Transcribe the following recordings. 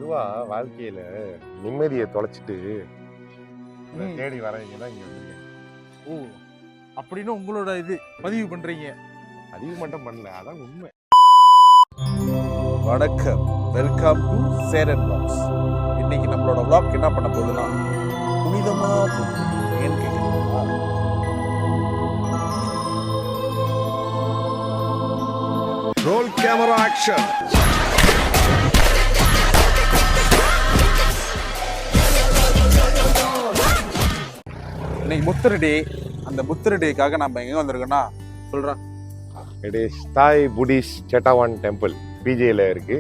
பொதுவா வாழ்க்கையில நிம்மதியை தொலைச்சிட்டு தேடி வரவங்க தான் இங்க வந்துருக்கேன். ஓ, அப்படின்னு உங்களோட இது பதிவு பண்றீங்க? பதிவு மட்டும் பண்ணல, அதான் உண்மை. வணக்கம், வெல்கம் டு சேரன் வ்ளாக்ஸ். இன்னைக்கு நம்மளோட வ்ளாக் என்ன பண்ண போகுதுன்னா புனிதமா ஏன்னு கேட்குறீங்களா? Role camera action. இன்னைக்கு புத்தர் டே. அந்த புத்தர் டேக்காக நம்ம எங்க வந்திருக்கோம்னா சொல்றேன். இது தாய் புடிஸ்ட் செட்டாவான் டெம்பிள் பிஜேல இருக்கு.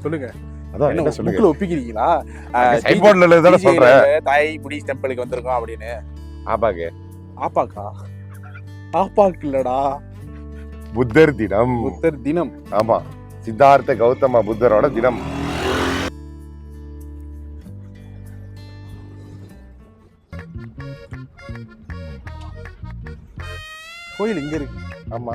சொல்லுங்க. அதான் என்ன சொல்லுங்க, புக்ல ஒப்பிக்கிறீங்களா? சைட் போர்ட்ல தான சொல்றேன். தாய் புடிஸ்ட் டெம்பிளுக்கு வந்திருக்கோம் அப்படின்னு. ஆபாங்க. ஆப்பாக்கா? ஆப்பாக்கு இல்லடா, புத்தர் தினம். புத்தர் தினம். ஆமா, சித்தார்த்த கௌதம புத்தரோட தினம். கோயில் இங்க இருக்கு. ஆமா,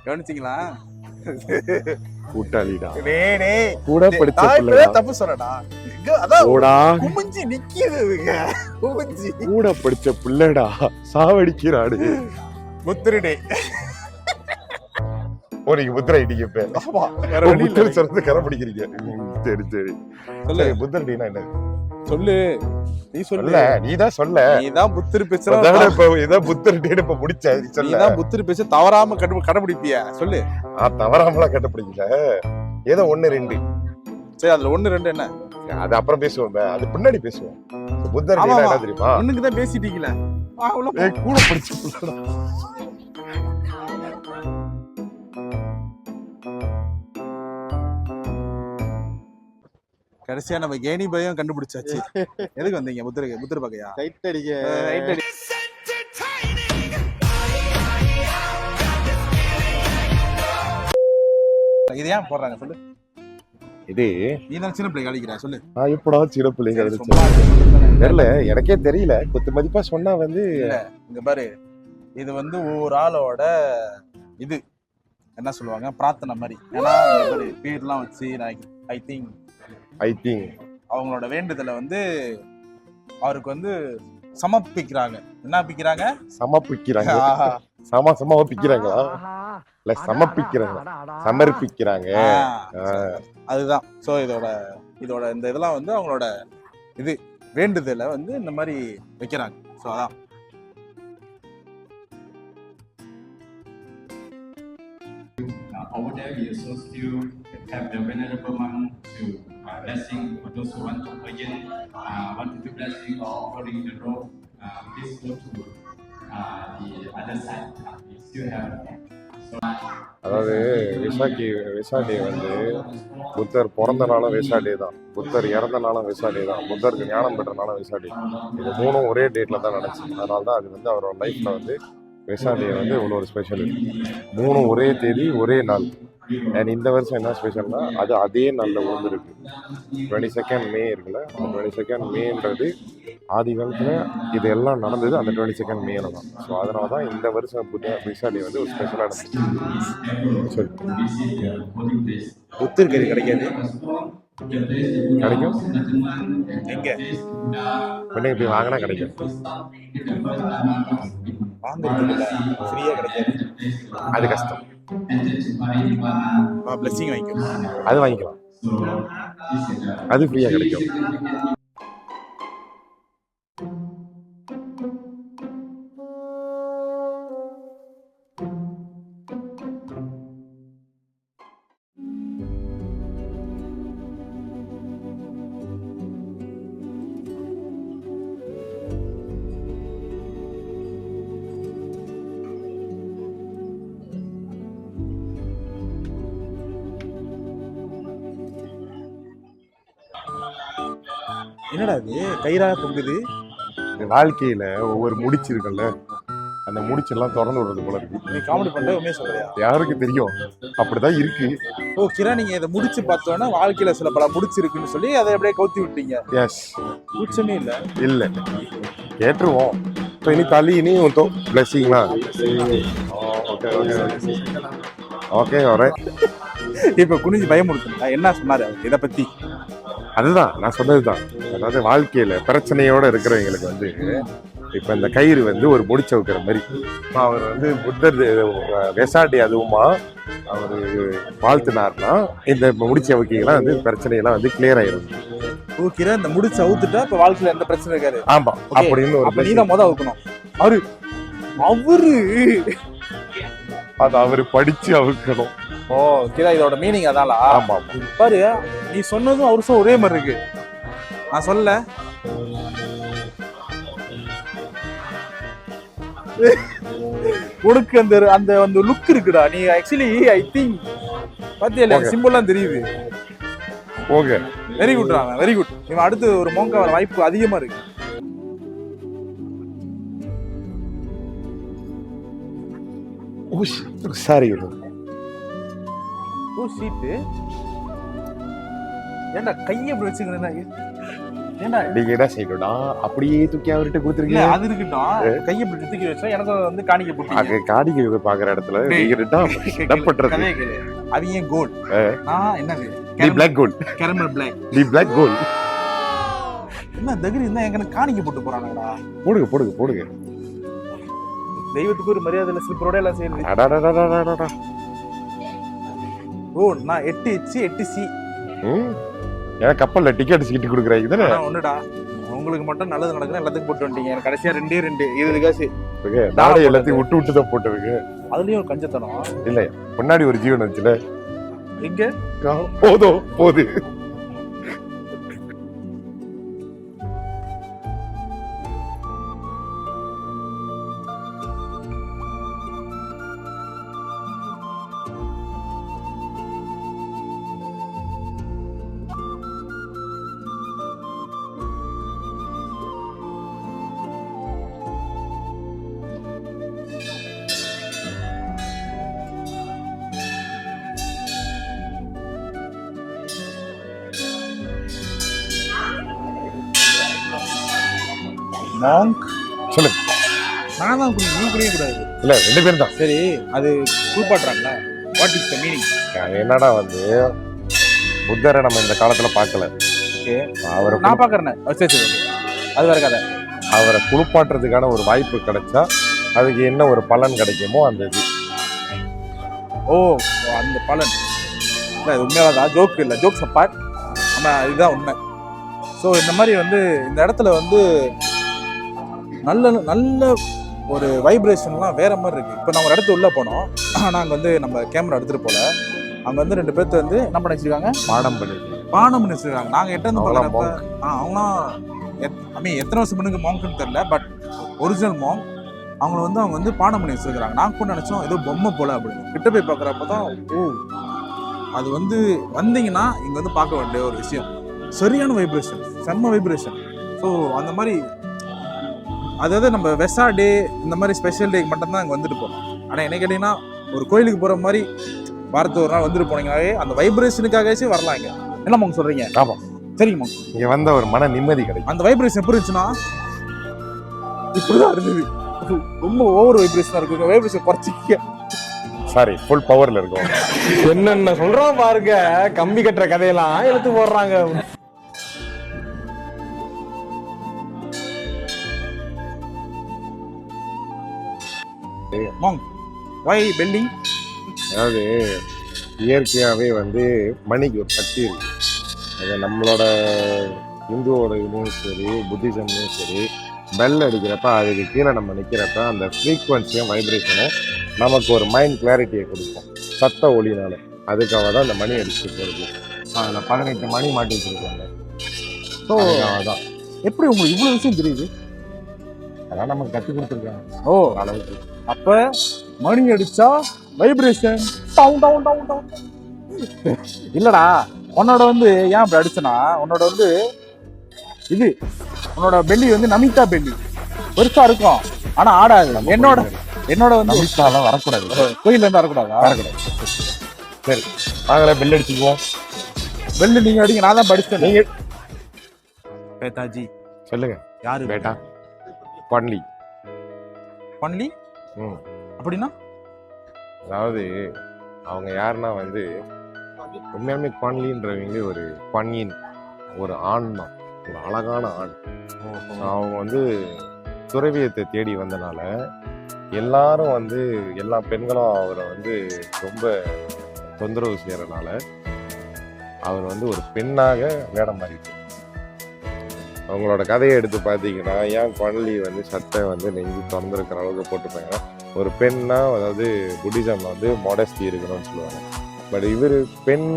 கவனிச்சிங்களா? கூட்டாளிடா, கூட படிச்ச பிள்ளை. தப்பு சொல்லடா, அதான் குமிஞ்சி நிக்குதுங்க. குமிஞ்சி கூட படிச்ச பிள்ளைடா சாவடிக்கிறாடு. புத்தருடே. நீங்க புத்தர் ஐடிங்க பேர். ஆமா, வேற வழி இல்ல. புத்தர் சொல்றது கரை பிடிக்கிறீங்க. சரி சரி சொல்லு. புத்தர் டேனா என்ன சொல்லு, நீ சொல்லு. நீதான் சொல்ல. நீதான் புத்தர் பேசுற. இதான் புத்தர் டேன்னு இப்ப முடிச்ச. நீதான் புத்தர் பேச தவறாம கடைபிடிப்பியா? சொல்லு. தவறாமலாம் கண்டுபிடிக்கல, ஏதோ 1 2. சரி, அதுல 1 2 என்ன? அது அப்புறம் பேசுவோம், அது பின்னாடி பேசுவோம். புத்தர் டேனா என்ன தெரியுமா? ஒண்ணுக்கு தான் பேசிட்டீங்களா? கூட படிச்சு கடைசியா நம்ம கேணி பயம் கண்டுபிடிச்சாச்சு. எதுக்கு வந்தீங்க? புத்தர் பாக்கையா? ரைட் அடிக்க. இது ஏன் போடுறாங்க சொல்லு. இது நீ தான் சின்ன பிள்ளை அடிக்கிற. சொல்லு. நான் எப்படா சின்ன பிள்ளைங்க தெரியல, எனக்கே தெரியல. குத்து மதிப்பா சொன்னா வந்து இங்க பாரு, இது வந்து ஒவ்வொரு ஆளோட இது என்ன சொல்லுவாங்க, பிரார்த்தனை மாதிரி. ஏன்னா பேர்லாம் வச்சு ஐ திங்க் அவங்களோட வேண்டுதலை வந்து அவருக்கு வந்து சமர்ப்பிக்கிறாங்க. என்ன பிக்கிறாங்க? சமர்ப்பிக்கிறாங்க. சமர்ப்பிக்கிறாங்களா? இல்ல சமர்ப்பிக்கிறாங்க, சமர்ப்பிக்கிறாங்க. அதுதான். சோ இதோட இந்த இதெல்லாம் வந்து அவங்களோட இது வேண்டுதலை வந்து இந்த மாதிரி வைக்கிறாங்க. சோ அதான். Over there, we also still have the venerable monk to blessing for those who want to again want to do blessing or following the road. Please go to the other side. We still have. அதாவது வெசாடே வந்து புத்தர் பிறந்த நாளும் வெசாடே தான், புத்தர் இறந்த நாளும் வெசாடே தான், புத்தருக்கு ஞானம் பெற்ற நாளும் வெசாடே. இது 3ம் ஒரே டேட்ல தான் நடந்துச்சு. அதனால தான் அது வந்து அவரோட லைஃப்ல வந்து வெசாடே வந்து இவ்வளோ ஒரு ஸ்பெஷல். 3ம் ஒரே தேதி ஒரே நாள். அண்ட் இந்த வருஷம் என்ன ஸ்பெஷல்னா அது அதே நாளில் விழுந்துருக்கு. 22nd மே இருக்குல்ல, அந்த 22nd மேன்றது ஆதி காலத்தில் இது எல்லாம் நடந்தது அந்த 22nd மேல தான். ஸோ அதனால தான் இந்த வருஷம் வெசாடே வந்து ஒரு ஸ்பெஷலாக நடந்துச்சு. சரி, புத்தர் கறி கிடைக்காது. கிடைக்கும். எங்க பெண்ணுக்கு போய் வாங்கினா கிடைக்கும். வாங்குறதுல ஃப்ரீயா கிடைக்காது, அது கஷ்டம். பிளஸிங் வாங்கிக்கலாம். அது வாங்கிக்கலாம், அது ஃப்ரீயா கிடைக்கும். என்னடா இது கயிறா தொங்குது? வாழ்க்கையில ஒவ்வொரு முடிச்சிருக்கல, அந்த முடிச்செல்லாம் திறந்து விடுறது போல இருக்கு. நீ காமெடி பண்ற உண்மையை சொல்றியா? யாருக்கு தெரியும், அப்படிதான் இருக்கு. ஓ கிரண், நீங்க இதை முடிச்சு பார்த்தோன்னா வாழ்க்கையில சில பல முடிச்சிருக்குன்னு சொல்லி அதை அப்படியே கவுத்தி விட்டீங்க. எஸ். கூச்சமே இல்ல. இல்ல கேட்டுருவோம். ஸோ இனி தள்ளி இனி பிளஸிங்களா? ஓகே ஓகே ஓகே வரேன். இப்ப குனிஞ்சு பயமுறுத்துனா என்ன சொன்னாரு இதை பத்தி? அதுதான் நான் சொன்னதுதான். அதாவது வாழ்க்கையில பிரச்சனையோட இருக்கிறவங்களுக்கு வந்து இப்ப இந்த கயிறு வந்து ஒரு முடிச்ச வைக்கிற மாதிரி. அவர் வந்து புத்தர் வெசாட்டி அதுவுமா அவரு வாழ்த்தினார்னா இந்த முடிச்ச வைக்கலாம் வந்து பிரச்சனையெல்லாம் வந்து கிளியர் ஆயிரும். ஓகே, இந்த முடிச்சு அவுத்துட்டா இப்ப வாழ்க்கையில எந்த பிரச்சனை இருக்காது. ஆமா, அப்படின்னு ஒரு நீதான் மொதல் அவுக்கணும். அவரு அது அவரு படிச்சு அவுக்கணும். ஓ கிரா, இதோட மீனிங் அதான்ல. ஆமா பாரு, நீ சொன்னதும் அவருக்கும் ஒரே மாதிரி இருக்கு. நான் சொல்ல உனக்கு அந்த அந்த அந்த லுக் இருக்குடா. நீ ஆக்சுவலி ஐ திங்க் பாத்தியா சிம்பிள்லாம் தெரியுது. ஓகே, வெரி குட்ரா, வெரி குட். இவன் அடுத்து ஒரு மோங்கா வர வாய்ப்பு அதிகமா இருக்கு. சாரி. ஓ சீட்டு ஏண்டா கையை இப்படி வச்சுக்கிறேன்னா ஏண்டா நீங்க என்ன செய்யணும்டா, அப்படியே தூக்கி அவர்கிட்ட கொடுத்துருக்கீங்க. அது இருக்கட்டும், கையை இப்படி தூக்கி வச்சா எனக்கு வந்து காணிக்க போட்டு காணிக்க பாக்குற இடத்துல அவங்க கோல். என்னது பிளாக் கோல், கேரமல் பிளாக், தி பிளாக் கோல். என்ன தகிரி இருந்தா எங்க காணிக்க போட்டு போறானுங்கடா. போடுங்க போடுங்க போடுங்க. தெய்வத்துக்கு ஒரு மரியாதை இல்ல, சிலிப்பரோட எல்லாம் செய்யணும். ஓ நான் 8H 8C. ஏன் கப்பல்ல டிக்கெட் சீட்டு கொடுக்குறாங்க தானே? ஒண்ணுடா, உங்களுக்கு மட்டும் நல்லது நடக்குது எல்லாத்துக்கும் போட்டு வந்துட்டீங்க. எனக்கு கடைசியா 2 20 காசு நாளை எல்லாத்தையும் விட்டு விட்டு தான் போட்டுருக்கு. அதுலயும் ஒரு கஞ்சத்தனம் இல்ல. முன்னாடி ஒரு ஜீவன் வச்சுல எங்க போது மாங்க். சொல்லுங்க. நான் தான் குடி, நீ குடிக்க கூடாது. இல்ல 2 பேரும் தான். சரி, அது கூப்பாடுறாங்கல்ல, வாட் இஸ் த மீனிங்? என்னடா வந்து புத்தரை நம்ம இந்த காலத்துல பார்க்கல. ஓகே, அவரை நான் பார்க்கறேன். சரி சரி, அது வேற கதை. அவரை குளிப்பாட்டுறதுக்கான ஒரு வாய்ப்பு கிடைச்சா அதுக்கு என்ன ஒரு பலன் கிடைக்குமோ அந்த இது. ஓ அந்த பலன் இல்லை, இது உண்மையாதான். ஜோக் இல்லை, ஜோக்ஸ் அப்பார்ட். ஆனால் இதுதான் உண்மை. ஸோ இந்த மாதிரி வந்து இந்த இடத்துல வந்து நல்ல நல்ல ஒரு வைப்ரேஷன்லாம் வேற மாதிரி இருக்குது. இப்போ நான் ஒரு இடத்து உள்ளே போனோம். நாங்கள் வந்து நம்ம கேமரா எடுத்துகிட்டு போல, அங்கே வந்து 2 பேர்த்து வந்து என்ன பண்ணி வச்சுருக்காங்க, பாடம் பண்ணி வச்சுருக்காங்க. நாங்கள் எட்டு வந்து பார்க்குறப்ப அவங்களாம் எத்தனை வருஷம் பண்ணுங்க மாங்க்னு தெரில, பட் ஒரிஜினல் மாங்க். அவங்க வந்து பாடம் பண்ணி வச்சுருக்காங்க. நாங்கள் கூட நினச்சோம் ஏதோ பொம்மை போல அப்படின்னு. கிட்ட போய் பார்க்குறப்ப தான் ஓ அது வந்து வந்தீங்கன்னா இங்கே வந்து பார்க்க வேண்டிய ஒரு விஷயம். சரியான வைப்ரேஷன், செம்ம வைப்ரேஷன். ஸோ அந்த மாதிரி அதாவது நம்ம வெசா டே இந்த மாதிரி ஸ்பெஷல் டேக்கு மட்டும்தான் இங்கே வந்துட்டு போகணும். ஆனால் என்ன கேட்டிங்கன்னா ஒரு கோயிலுக்கு போகிற மாதிரி வாரத்து ஒரு நாள் வந்துட்டு போனீங்கன்னாவே அந்த வைப்ரேஷனுக்காகவே வரலாம். இங்கே என்ன மாங்க சொல்கிறீங்க? ஆமாம், சரிங்க. இங்கே வந்த ஒரு மன நிம்மதி கிடைக்கும். அந்த வைப்ரேஷன் எப்படி இருந்துச்சுன்னா இப்படிதான் இருந்தது. ரொம்ப ஓவர் வைப்ரேஷனாக இருக்கும். வைப்ரேஷன் குறைச்சிக்க சாரி, ஃபுல் பவர்ல இருக்கும். என்னென்ன சொல்றோம் பாருங்க, கம்பி கட்டுற கதையெல்லாம் எடுத்து போடுறாங்க. Why bending? அதாவது இயற்கையாகவே வந்து மணிக்கு ஒரு சக்தி இருக்கு. அது நம்மளோட இந்துவோட இதுவும் சரி, புத்திசம்லையும் சரி, பெல் அடிக்கிறப்ப அதுக்கு கீழே நம்ம நிற்கிறப்ப அந்த ஃப்ரீக்வன்சியும் வைப்ரேஷனும் நமக்கு ஒரு மைண்ட் கிளாரிட்டியை கொடுக்கும் சத்த ஒளினால. அதுக்காக தான் அந்த மணி அடிச்சுட்டு போகிறது. அதில் 18 மணி மாட்டி வச்சுருக்காங்க. ஸோ அதான் எப்படி உங்களுக்கு இவ்வளோ விஷயம் தெரியுது? அதான் நமக்கு கற்றுக் கொடுத்துருக்காங்க. ஓ அளவுக்கு. அப்போ மணி அடிச்சா vibration down down down down இல்லைடா. உன்னோட வந்து ஏன் அப்படி அடிச்சனா, உன்னோட வந்து இது உன்னோட பெல்லி வந்து நமிதா பெல்லி பெருசா இருக்கும், ஆனா ஆடாது. என்னோட என்னோட வந்து நமிதாலாம் வரக்கூடாது. கோயில்ல இருந்து வரக்கூடாதா? வரக்கூடாது. சரி நாங்களே பெல் அடிச்சுக்குவோம். வெள்ளு நீங்க அடிங்க, நான் தான் படிச்சேன். நீங்க பேதாஜி சொல்லுங்க. யாரு? பேட்டா பன்லி. பன்லி ம். அப்படின்னா அதாவது அவங்க யாருன்னா வந்து உண்மையாலுமே குவான்லின்றவங்க ஒரு பன்னியின் ஒரு ஆண் தான், ஒரு அழகான ஆண். அவங்க வந்து துறவியத்தை தேடி வந்தனால எல்லாரும் வந்து எல்லா பெண்களும் அவரை வந்து ரொம்ப தொந்தரவு செய்யறதுனால அவர் வந்து ஒரு பெண்ணாக வேடம் மாறிட்டு. அவங்களோட கதையை எடுத்து பார்த்தீங்கன்னா ஏன் குவான்லி வந்து சட்டை வந்து நெஞ்சு திறந்துருக்கிற அளவுக்கு போட்டுப்பாங்க. ஒரு பெண்ணா, அதாவது புத்திசம்ல வந்து மாடஸ்டி இருக்கணும்னு சொல்லுவாங்க. பட் இவர் பெண்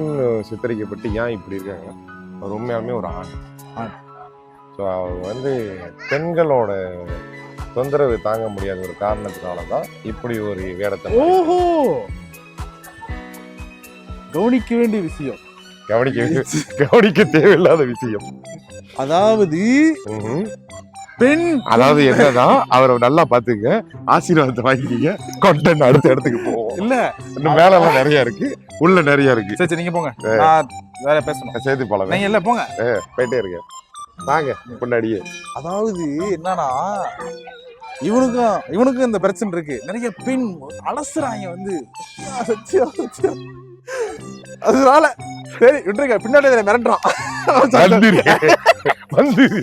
சித்தரிக்கப்பட்டு ஏன் இப்படி இருக்காங்க, அவர் உண்மையாலுமே ஒரு ஆண். ஸோ அவங்க வந்து பெண்களோட தொந்தரவு தாங்க முடியாத ஒரு காரணத்தினால தான் இப்படி ஒரு வேடத்தை ஓஹோ, கவனிக்க வேண்டிய விஷயம். கவனிக்க தேவையில்லாத விஷயம். அதாவது ம்ஹும். பெண், அதாவது என்னதான் அவரை நல்லா பாத்துங்க, ஆசீர்வாதத்தை வாங்கிக்கீங்க. கொண்டன் அடுத்த இடத்துக்கு போவோம். இல்ல இன்னும் மேல எல்லாம் நிறைய இருக்கு, உள்ள நிறைய இருக்கு. சரி சரி, நீங்க போங்க, நான் வேற பேசணும். சேர்த்து போலாம். நீங்க இல்ல போங்க, போயிட்டே இருக்கேன். வாங்க முன்னாடியே. அதாவது என்னன்னா இவனுக்கும் இந்த பிரச்சனை இருக்கு. நிறைய பெண் அலசுறாங்க வந்து சத்தியம் சத்தியம். அதனால சரி விட்டுருக்க, பின்னாடி மிரட்டுறான். வந்துரு.